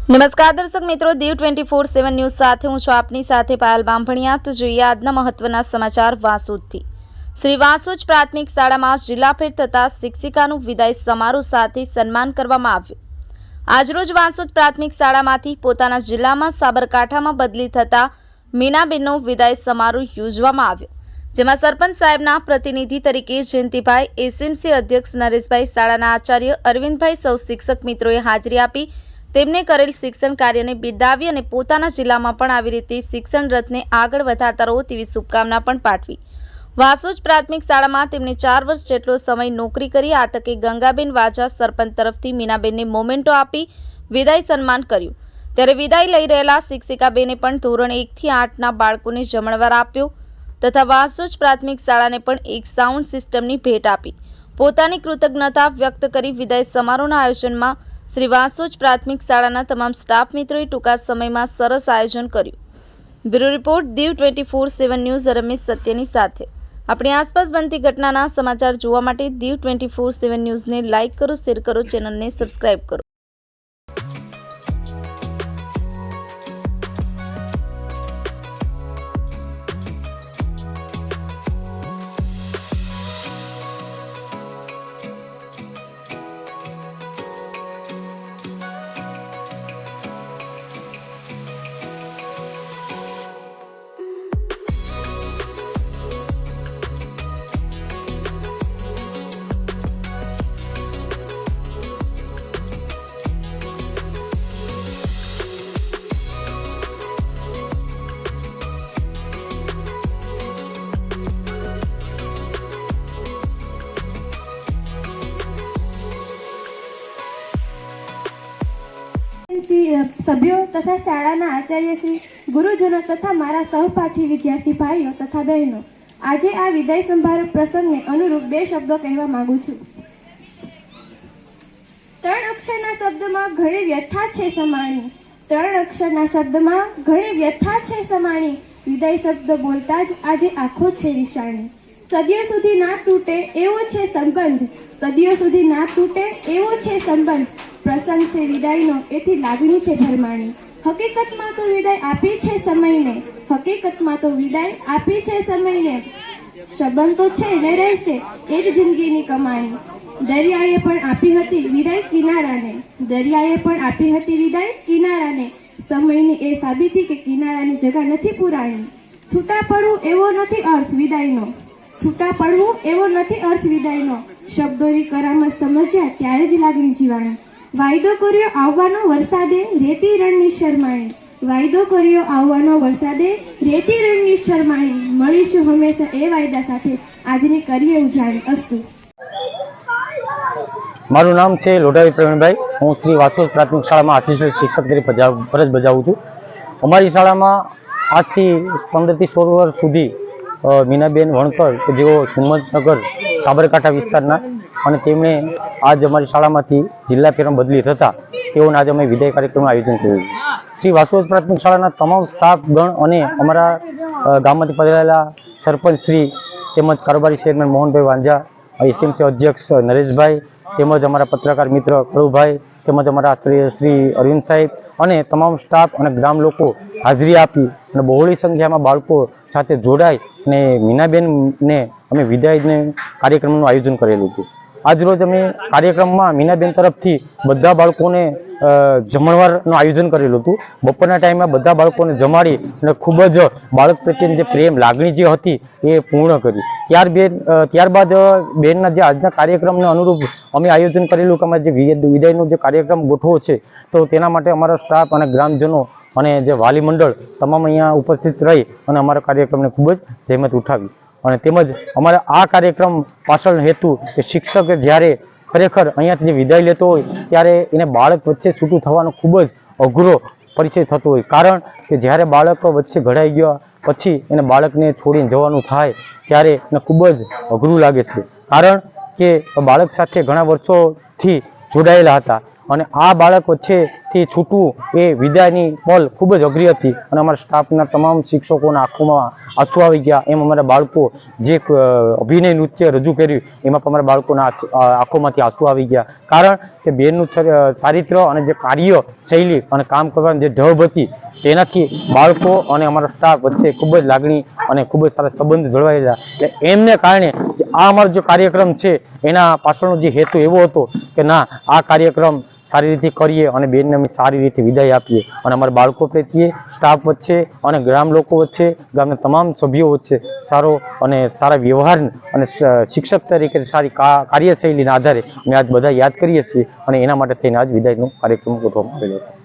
નમસ્કાર દર્શક મિત્રો, દીવ 24/7 ન્યૂઝ સાથે હું છું આપની સાથે પાયલ બામભણિયા। તો જોઈએ આજના મહત્વના સમાચાર વાસુદથી। શ્રી વાસુજ પ્રાથમિક શાળામાં જિલ્લાફેર થતા શિક્ષિકાનું વિદાય સમારોહ સાથે સન્માન કરવામાં આવ્યું। આજરોજ વાસુજ પ્રાથમિક શાળામાંથી પોતાના જિલ્લામાં સાબરકાંઠામાં બદલી થતા મીનાબેનનો વિદાય સમારોહ યોજવામાં આવ્યો, જેમાં સરપંચ સાહેબના પ્રતિનિધિ તરીકે જયંતિભાઈ, એસએમસી અધ્યક્ષ નરેશભાઈ, શાળાના આચાર્ય અરવિંદભાઈ, સૌ શિક્ષક મિત્રોએ હાજરી આપી તેમને કરેલ શિક્ષણ કાર્યને બિરદાવી અને પોતાના જિલ્લામાં પણ આવી રીતે શિક્ષણ રથને આગળ વધારતા રહો તેવી શુભકામના પણ પાઠવી। વાસુજ પ્રાથમિક શાળામાં તેમણે 4 વર્ષ જેટલો સમય નોકરી કરી। આ તકે ગંગાબેન વાજા સરપંચ તરફથી મીનાબેનને મોમેન્ટો આપી વિદાય સન્માન કર્યું। ત્યારે વિદાય લઈ રહેલા શિક્ષિકાબેને પણ ધોરણ 1 થી 8ના બાળકોને જમણવાર આપ્યો તથા વાસુજ પ્રાથમિક શાળાને પણ એક સાઉન્ડ સિસ્ટમની ભેટ આપી પોતાની કૃતજ્ઞતા વ્યક્ત કરી વિદાય સમારોહના આયોજનમાં શ્રી વાસુજ પ્રાથમિક શાળાના તમામ સ્ટાફ મિત્રોએ ટૂંકા સમયમાં સરસ આયોજન કર્યું। Bureau report, Diu 24/7 news, Ramesh સત્યની સાથે। આપણી આસપાસ બનતી ઘટનાના સમાચાર જોવા માટે દીવ 24/7 ન્યૂઝને લાઇક કરો, શેર કરો, ચેનલને સબસ્ક્રાઇબ કરો। સભ્યો તથા શાળાના આચાર્ય શ્રી, ગુરુજનો તથા મારા સહપાઠી વિદ્યાર્થી ભાઈઓ તથા બહેનો, આજે આ વિદાય સમારોહ પ્રસંગને અનુરૂપ 2 શબ્દો કહેવા માંગુ છું। 3 અક્ષરના શબ્દમાં ઘણી વ્યથા છે સમાણી, 3 અક્ષરના શબ્દમાં ઘણી વ્યથા છે સમાણી, વિદાય શબ્દ બોલતા જ આજે આંખો છે વિશાણી। સદીઓ સુધી ના તૂટે એવો છે સંબંધ, સદીઓ સુધી ના તૂટે એવો છે સંબંધ, પ્રસંગ છે વિદાયનો એથી લાગણી છે ભરમાણી। હકીકતમાં તો વિદાય આપી છે સમયને, હકીકતમાં તો વિદાય આપી છે સમયને, સંબંધ તો છે ને રહેશે એ જ જિંદગીની કમાણી। દરિયાએ પણ આપી હતી વિદાય કિનારાને, દરિયાએ પણ આપી હતી વિદાય કિનારાને, સમયની એ સાબિતી કે કિનારાની જગા નથી પુરાણી। છૂટા પડવું એવો નથી અર્થ વિદાયનો, છૂટા પડવું એવો નથી અર્થ વિદાયનો, શબ્દોની કરામત સમજ્યા ત્યારે જ લાગણી જીવાણી। વાયદો કર્યો આવવાનો વરસાદે રેતી રણની શરમાણી, વાયદો કર્યો આવવાનો વરસાદે રેતી રણની શરમાણી, મળીશું હંમેશા એ વાયદા સાથે આજની કરીએ ઉજાણી। અસ્તુ। મારું નામ છે લોઢાવી પ્રવીણભાઈ। હું શ્રી વાસુજ પ્રાથમિક શાળામાં આસિસ્ટન્ટ શિક્ષક તરીકે ફરજ બજાવું છું। અમારી શાળામાં આજથી 15 થી 16 વર્ષ સુધી મીનાબેન વણકર કે જેઓ હિંમતનગર સાબરકાંઠા વિસ્તારના, અને તેમણે આજ અમારી શાળામાંથી જિલ્લા ફેરમાં બદલી થતા તેઓને આજે અમે વિદાય કાર્યક્રમનું આયોજન કર્યું છે। શ્રી વાસુજ પ્રાથમિક શાળાના તમામ સ્ટાફ ગણ અને અમારા ગામમાંથી પધારેલા સરપંચ શ્રી તેમજ કારોબારી ચેરમેન મોહનભાઈ વાંઝા, એસએમસી અધ્યક્ષ નરેશભાઈ, તેમજ અમારા પત્રકાર મિત્ર કળુભાઈ, તેમજ અમારા શ્રી અરવિંદ સાહેબ અને તમામ સ્ટાફ અને ગ્રામ લોકો હાજરી આપી અને બહોળી સંખ્યામાં બાળકો સાથે જોડાઈ અને મીનાબેનને અમે વિદાયને કાર્યક્રમનું આયોજન કરેલું હતું। આજરોજ અમે કાર્યક્રમમાં મીનાબેન તરફથી બધા બાળકોને જમણવારનું આયોજન કરેલું હતું। બપોરના ટાઈમમાં બધા બાળકોને જમાડી અને ખૂબ જ બાળક પ્રત્યેની જે પ્રેમ લાગણી જે હતી એ પૂર્ણ કરી। ત્યારબાદ બેનના જે આજના કાર્યક્રમને અનુરૂપ અમે આયોજન કરેલું કે અમે જે વિદાયનો જે કાર્યક્રમ ગોઠવો છે તો તેના માટે અમારો સ્ટાફ અને ગ્રામજનો અને જે વાલી મંડળ તમામ અહીંયા ઉપસ્થિત રહી અને અમારા કાર્યક્રમને ખૂબ જ જહેમત ઉઠાવી। અને તેમજ અમારા આ કાર્યક્રમ પાછળનો હેતુ કે શિક્ષક જ્યારે ખરેખર અહીંયાથી જે વિદાય લેતો હોય ત્યારે એને બાળક વચ્ચે છૂટું થવાનો ખૂબ જ અઘરો પરિચય થતો હોય, કારણ કે જ્યારે બાળક વચ્ચે ઘડાઈ ગયા પછી એને બાળકને છોડીને જવાનું થાય ત્યારે એને ખૂબ જ અઘરું લાગે છે, કારણ કે બાળક સાથે ઘણા વર્ષોથી જોડાયેલા હતા અને આ બાળક વચ્ચેથી છૂટવું એ વિદાયની પલ ખૂબ જ અઘરી હતી અને અમારા સ્ટાફના તમામ શિક્ષકોના આંખોમાં આંસુ આવી ગયા. એમ અમારા બાળકો જે અભિનય નૃત્ય રજૂ કર્યું એમાં પણ અમારા બાળકોના આંખોમાંથી આંસુ આવી ગયા. કારણ કે બેનનું ચારિત્ર અને જે કાર્ય શૈલી અને કામ કરવાની જે ઢબ હતી તેનાથી બાળકો અને અમારા સ્ટાફ વચ્ચે ખૂબ જ લાગણી અને ખૂબ જ સારા સંબંધ જળવાયેલા. એટલે એમને કારણે આ અમારો જે કાર્યક્રમ છે એના પાછળનો જે હેતુ એવો હતો કે ના, આ કાર્યક્રમ સારી રીતે કરીએ અને બેનને અમે સારી રીતે વિદાય આપીએ. અને અમારા બાળકો પ્રત્યે, સ્ટાફ વચ્ચે અને ગ્રામ લોકો વચ્ચે, ગામના તમામ સભ્યો વચ્ચે સારો અને સારા વ્યવહાર અને શિક્ષક તરીકે સારી કાર્યશૈલીના આધારે અમે આજ બધા યાદ કરીએ છીએ અને એના માટે થઈને આજ વિદાયનો કાર્યક્રમ ગોઠવવામાં આવેલો હતો.